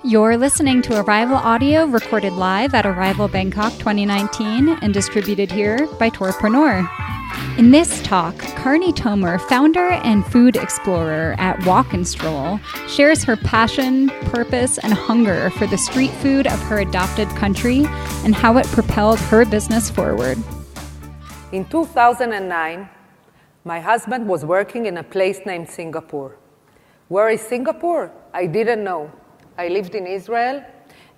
You're listening to Arival audio recorded live at Arival Bangkok 2019 and distributed here by Tourpreneur. In this talk, Karni Tomer, founder and food explorer at Walk and Stroll, shares her passion, purpose, and hunger for the street food of her adopted country and how it propelled her business forward. In 2009, my husband was working in a place named Singapore. Where is Singapore? I didn't know. I lived in Israel,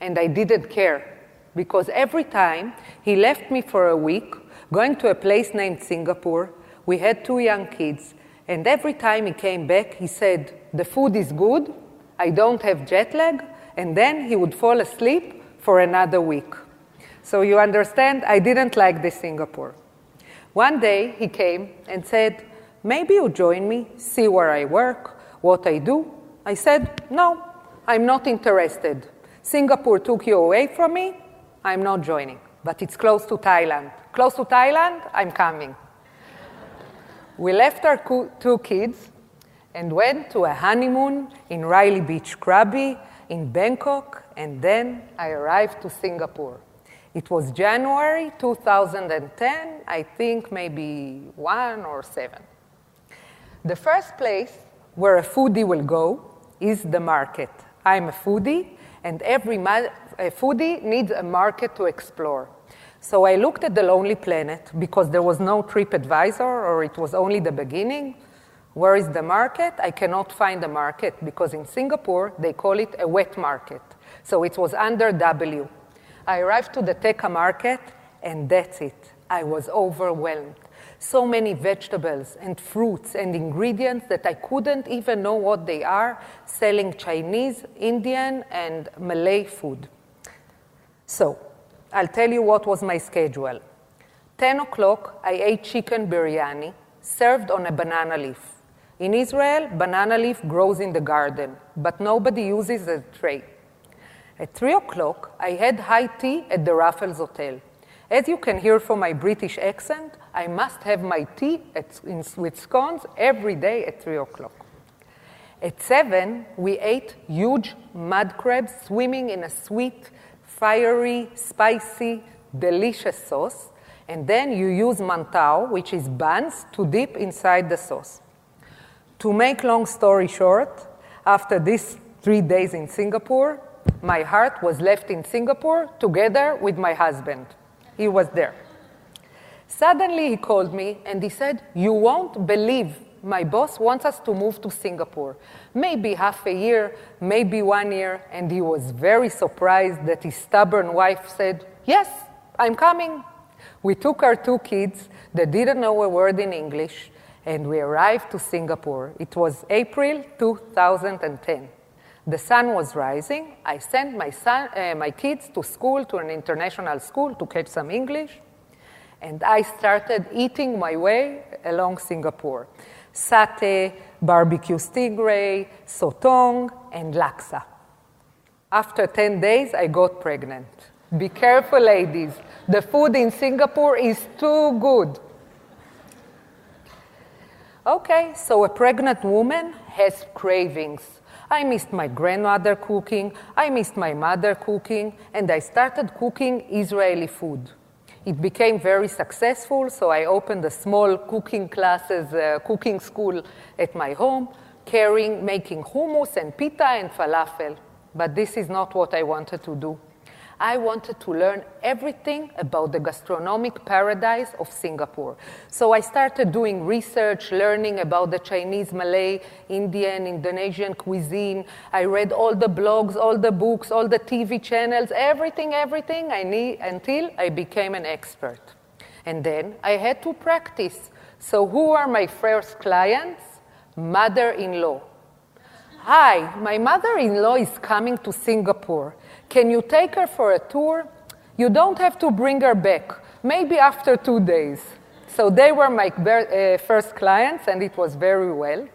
and I didn't care, because every time he left me for a week, going to a place named Singapore, we had 2 young kids, and every time he came back, he said, the food is good, I don't have jet lag, and then he would fall asleep for another week. So you understand, I didn't like this Singapore. One day, he came and said, maybe you join me, see where I work, what I do. I said, no. I'm not interested. Singapore took you away from me, I'm not joining. But it's close to Thailand. Close to Thailand, I'm coming. We left our 2 kids and went to a honeymoon in Riley Beach, Krabi, in Bangkok, and then I arrived to Singapore. It was January 2010, I think maybe 1 or 7. The first place where a foodie will go is the market. I'm a foodie, and every foodie needs a market to explore. So I looked at the Lonely Planet, because there was no TripAdvisor, or it was only the beginning. Where is the market? I cannot find the market, because in Singapore, they call it a wet market. So it was under W. I arrived to the Teka market, and that's it. I was overwhelmed. So many vegetables and fruits and ingredients that I couldn't even know what they are, selling Chinese, Indian, and Malay food. So, I'll tell you what was my schedule. 10 o'clock, I ate chicken biryani, served on a banana leaf. In Israel, banana leaf grows in the garden, but nobody uses a tray. At 3 o'clock, I had high tea at the Raffles Hotel. As you can hear from my British accent, I must have my tea with scones every day at 3 o'clock. At 7, we ate huge mud crabs swimming in a sweet, fiery, spicy, delicious sauce. And then you use mantau, which is buns, to dip inside the sauce. To make long story short, after these 3 days in Singapore, my heart was left in Singapore together with my husband. He was there. Suddenly he called me and he said, you won't believe my boss wants us to move to Singapore. Maybe half a year, maybe 1 year. And he was very surprised that his stubborn wife said, yes, I'm coming. We took our 2 kids that didn't know a word in English, and we arrived to Singapore. It was April 2010. The sun was rising. I sent my kids to school, to an international school, to catch some English. And I started eating my way along Singapore. Satay, barbecue stingray, sotong, and laksa. After 10 days, I got pregnant. Be careful, ladies. The food in Singapore is too good. Okay, so a pregnant woman has cravings. I missed my grandmother cooking, I missed my mother cooking, and I started cooking Israeli food. It became very successful, so I opened a small cooking cooking school at my home, making hummus and pita and falafel. But this is not what I wanted to do. I wanted to learn everything about the gastronomic paradise of Singapore. So I started doing research, learning about the Chinese, Malay, Indian, Indonesian cuisine. I read all the blogs, all the books, all the TV channels, everything I need until I became an expert. And then I had to practice. So who are my first clients? Mother-in-law. Hi, my mother-in-law is coming to Singapore. Can you take her for a tour? You don't have to bring her back. Maybe after 2 days. So they were my first clients, and it was very well.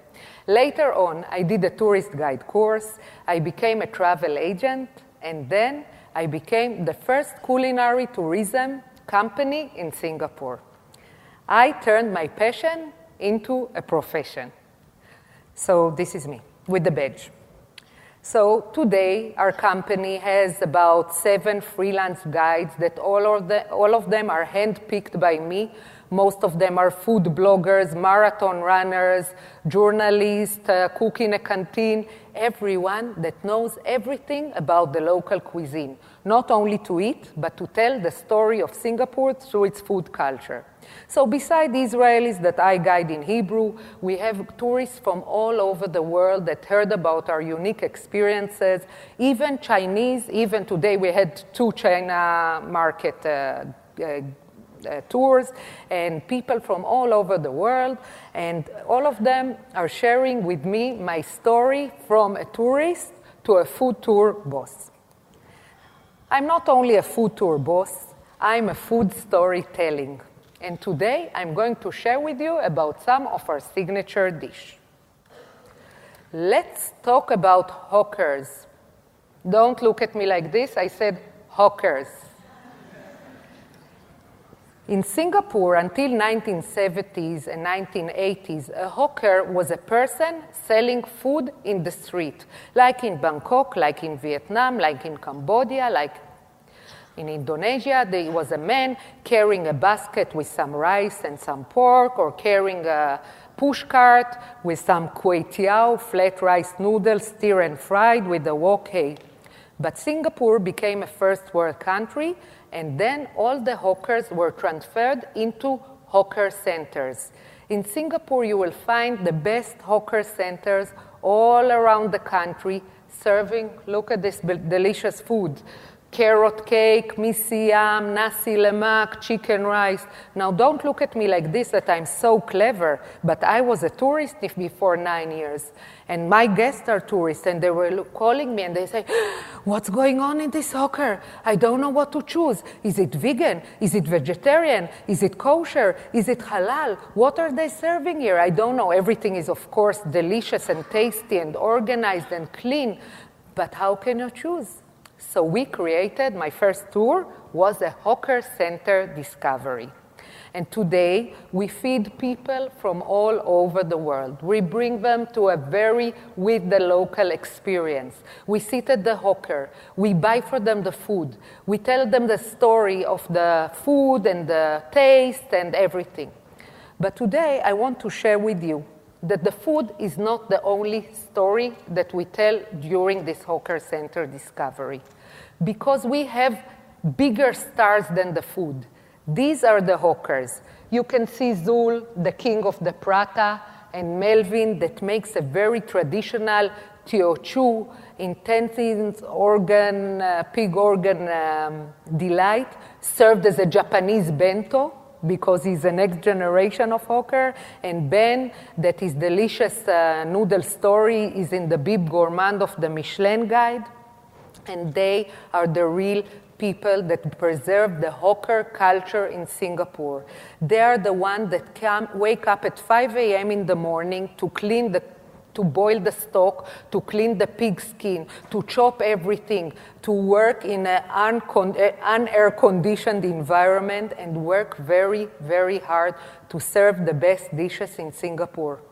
Later on, I did a tourist guide course. I became a travel agent, and then I became the first culinary tourism company in Singapore. I turned my passion into a profession. So this is me with the badge. So today, our company has about 7 freelance guides that all of them are handpicked by me. Most of them are food bloggers, marathon runners, journalists, cook in a canteen, everyone that knows everything about the local cuisine, not only to eat, but to tell the story of Singapore through its food culture. So beside Israelis that I guide in Hebrew, we have tourists from all over the world that heard about our unique experiences, even Chinese. Even today we had 2 China market tours, and people from all over the world, and all of them are sharing with me my story from a tourist to a food tour boss. I'm not only a food tour boss, I'm a food storytelling. And today I'm going to share with you about some of our signature dish. Let's talk about hawkers. Don't look at me like this, I said hawkers. In Singapore, until 1970s and 1980s, a hawker was a person selling food in the street, like in Bangkok, like in Vietnam, like in Cambodia, like in Indonesia. There was a man carrying a basket with some rice and some pork, or carrying a push cart with some kway teow, flat rice noodles, stir and fried with the wok hei. But Singapore became a first world country, and then all the hawkers were transferred into hawker centers. In Singapore, you will find the best hawker centers all around the country serving, look at this delicious food, carrot cake, mee siam, nasi lemak, chicken rice. Now, don't look at me like this, that I'm so clever, but I was a tourist before 9 years, and my guests are tourists, and they were calling me, and they say, what's going on in this hawker? I don't know what to choose. Is it vegan? Is it vegetarian? Is it kosher? Is it halal? What are they serving here? I don't know. Everything is, of course, delicious and tasty and organized and clean, but how can you choose? So we created, my first tour was a hawker center discovery. And today, we feed people from all over the world. We bring them to a with the local experience. We sit at the hawker. We buy for them the food. We tell them the story of the food and the taste and everything. But today, I want to share with you that the food is not the only story that we tell during this hawker center discovery, because we have bigger stars than the food. These are the hawkers. You can see Zul, the king of the prata, and Melvin, that makes a very traditional Teochew, intestines organ, pig organ delight, served as a Japanese bento, because he's the next generation of hawker. And Ben, that is delicious noodle story, is in the Bib Gourmand of the Michelin Guide. And they are the real people that preserve the hawker culture in Singapore. They are the ones that wake up at 5 a.m. in the morning to boil the stock, to clean the pig skin, to chop everything, to work in an unair-conditioned environment, and work very, very hard to serve the best dishes in Singapore.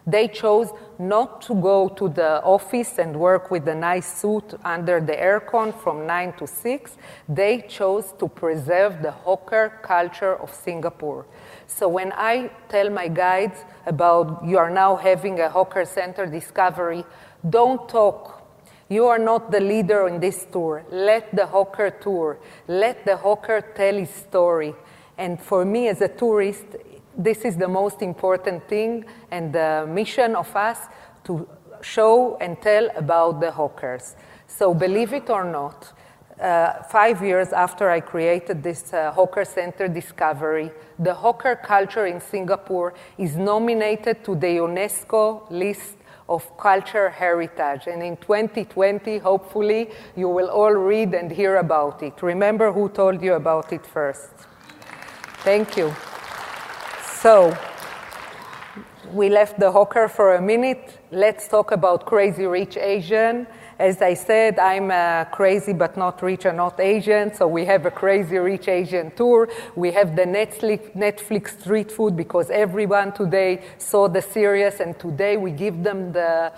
They chose not to go to the office and work with a nice suit under the aircon from 9 to 6. They chose to preserve the hawker culture of Singapore. So when I tell my guides about you are now having a hawker center discovery, don't talk. You are not the leader in this tour. Let the hawker tour. Let the hawker tell his story. And for me as a tourist, this is the most important thing, and the mission of us to show and tell about the hawkers. So believe it or not, 5 years after I created this hawker center discovery, the hawker culture in Singapore is nominated to the UNESCO list of culture heritage. And in 2020, hopefully, you will all read and hear about it. Remember who told you about it first. Thank you. So, we left the hawker for a minute. Let's talk about Crazy Rich Asian. As I said, I'm crazy but not rich and not Asian, so we have a Crazy Rich Asian tour. We have the Netflix street food because everyone today saw the series, and today we give them the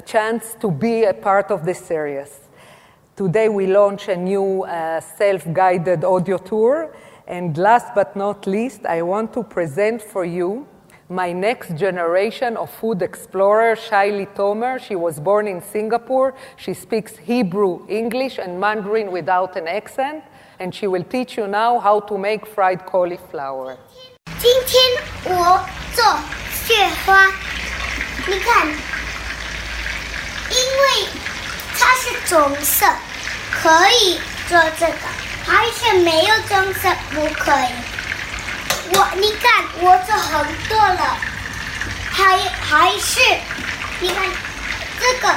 chance to be a part of this series. Today we launch a new self-guided audio tour. And last but not least, I want to present for you my next generation of food explorer, Karni Tomer. She was born in Singapore. She speaks Hebrew, English, and Mandarin without an accent. And she will teach you now how to make fried cauliflower. 今天我做雪花，你看，因为它是棕色，可以做这个，还是没有棕色不可以。你看我做很多了，还是你看这个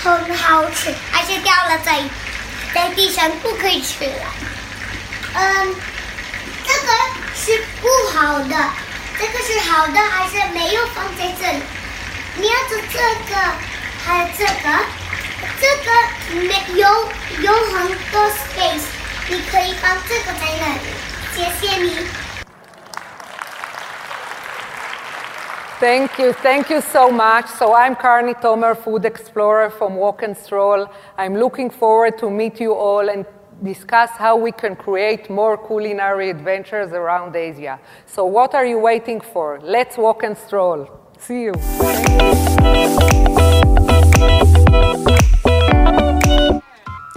很好吃，还是掉了在地上不可以吃了。这个是不好的，这个是好的还是没有放在这里？你要做这个还是这个没有很多 space， 你可以放这个在那里。谢谢你。Thank you so much. So I'm Karni Tomer, food explorer from Walk and Stroll. I'm looking forward to meet you all and discuss how we can create more culinary adventures around Asia. So what are you waiting for? Let's walk and stroll. See you.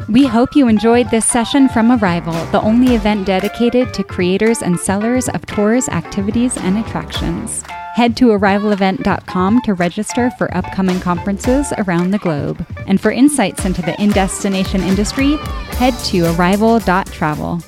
We hope you enjoyed this session from Arival, the only event dedicated to creators and sellers of tours, activities, and attractions. Head to arivalevent.com to register for upcoming conferences around the globe. And for insights into the in-destination industry, head to arival.travel.